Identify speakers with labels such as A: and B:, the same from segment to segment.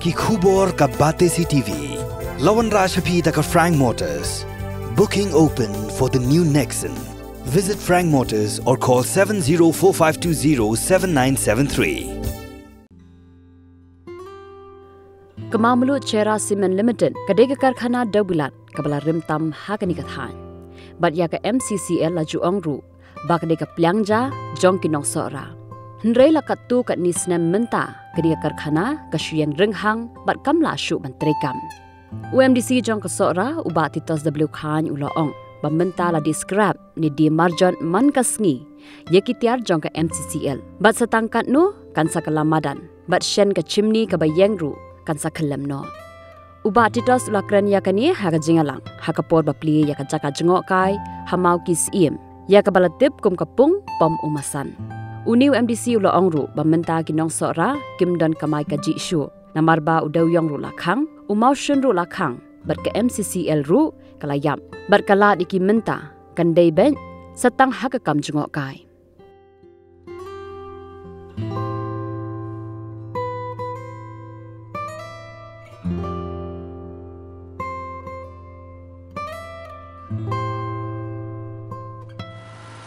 A: ki khubor ka Bate CTV. Lawan Rashaphi ka Frank Motors. Booking open for the new Nexon. Visit Frank Motors or call 7045207973.
B: Kemamulu Cera Cement Limited kadega karkhana Dabulat kabala rimtam hakani kathan. Bat ya ka MCCL laju ongru ba kadega Plyangja jong kinong sora. Hendrai la katu kat nisnem menta kadega karkhana kasyang renghang bat kamla syu bantrekam. UMDC jong kasora uba titos W Khan ulaong bamenta la describe ni di marjon man kasngi yekitiar jong ka MCCL. Bat satangkat nu kan sakalamadan bat shen ka chimni ka bayengru kan sakalam no. Uba titos ulakran yakani haka jingalang haka por bapli yaka jaka jengok kai hamau kis iem yaka balatip kum kapung pom umasan. Uni UMDC ula ongru bamenta kinong sora kimdon kamai kaji syu namarba udaw yong ru lakhang umau shen ru lakhang bat ke MCCL ru kalayam bat kala diki menta kandai ben satang haka kam jengok kai.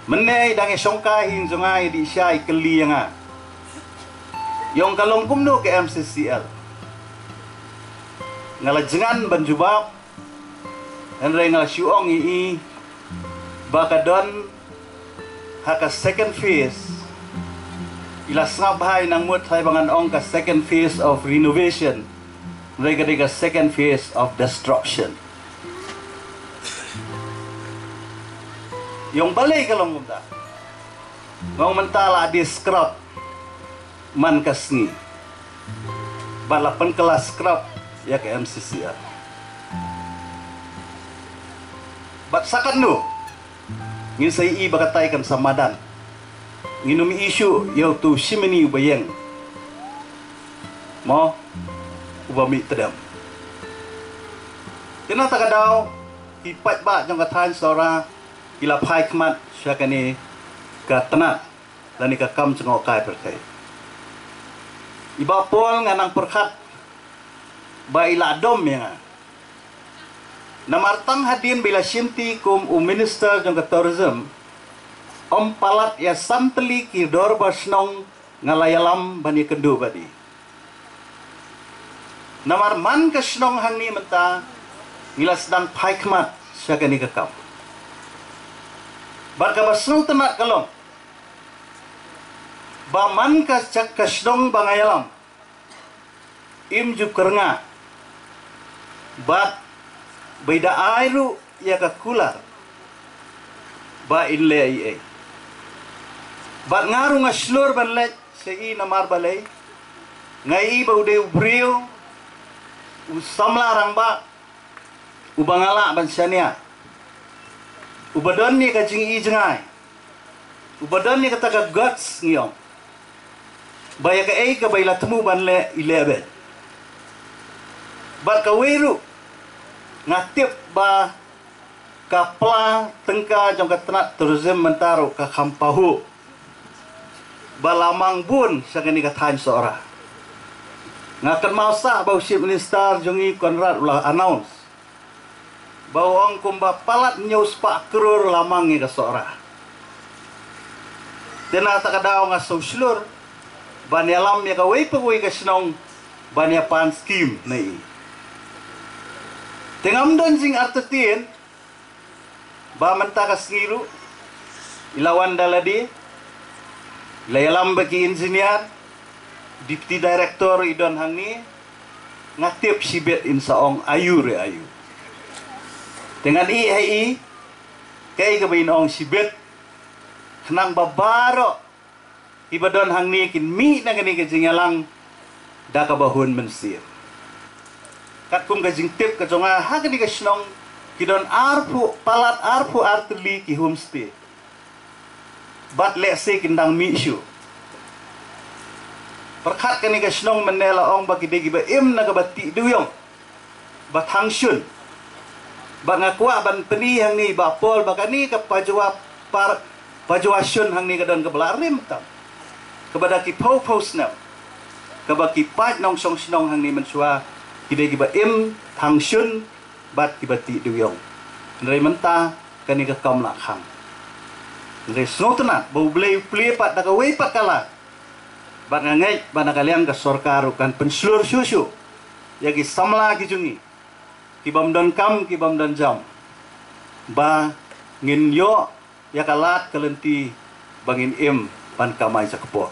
C: Menai dangi songkai hin sungai di syai keli nga. Yong kalong kumno ke MCCL. Ngalajengan banjubab. Henry ngala syuong ii. Bakadon haka second phase. Ila sangabhay nang mut hay bangan ong ka second phase of renovation. Mereka ka second phase of destruction. Yung balay kalong kumta. Ngong mentala di scrap man kasngi. Balapan kelas scrap ya ke MCCL. Bat sakan nu. Ngin say i bakatay kan samadan. Nginumi isu yaw tu simeni ubayeng. Mo ubami tedam. Kenapa kadau ipat ba jong katan sora ila pai kmat syakani ka tenat dan ka kam cengok kai perkai iba pol nganang perkhat ba ila dom ya namartang hadin bila sinti kum minister jong ka tourism palat ya santeli ki dor basnong ngalayalam bani kendu badi namar man ka snong hangni menta ila sedang pai kmat syakani ka kam Barka basnong tenak kalong. Baman ka cak kasdong bangayalam. Im juk kerenga. Bat beda airu ya ka kular. Ba inle ai. Bat ngaru ngaslur banlet sei namar balai. Ngai ba ude ubriu. Usamla rang ba. Ubangala bansania. Ubadon ni kajing i jengai. Ubadon ni kata ka guts ngiyong. Baya ka ay ka bayla temu banle 11. Bat ka weru. Ngatip ba kapla tengka jong ka tenat tourism mentaro ka kampahu. Balamang bun sa kani ka tan seorang. Ngakan mausa bau chief minister jongi Konrad ulah announce. Bawang kumba palat nyus pak krur lamang ni kasora. Tena tak kadao nga sosialur. Banyalam ya kawai pagwai kasnong banyapan scheme na i. Tengam don sing artetin. Ba menta kasngiru. Ilawan daladi. Layalam bagi engineer. Deputy director idon hangni. Ngatip sibet insaong ayu re ayu. Dengan i kay gabayin ong sibet nang babaro ibadon hangni kin mi na gani kajingalang da kabahun mensir kat kum kajing tip kajonga hagani kasnong kidon arpu palat arpu artli ki homestay bat lese kindang mi syu perkhat kani kasnong menela ong bagi degi ba im na kabati duyong batang syun Bak ngakwa ban peni hang ni ba pol bakani ka pajuasyun hang ni kadon kebelar rim tam kepada ki pau snap kabaki pat nong song sinong hang ni mensua kidai kiba im thang shun bat kiba ti duyong nrei menta kani ka kam la khang nrei snotna bo blei plie pat da wei pat kala bat ngai bana kalian ka sorkar kan penslur susu yagi samla ki jungi kibam dan kam kibam dan jam ba ngin yo ya kalat kalenti bangin im pan kamai sakpo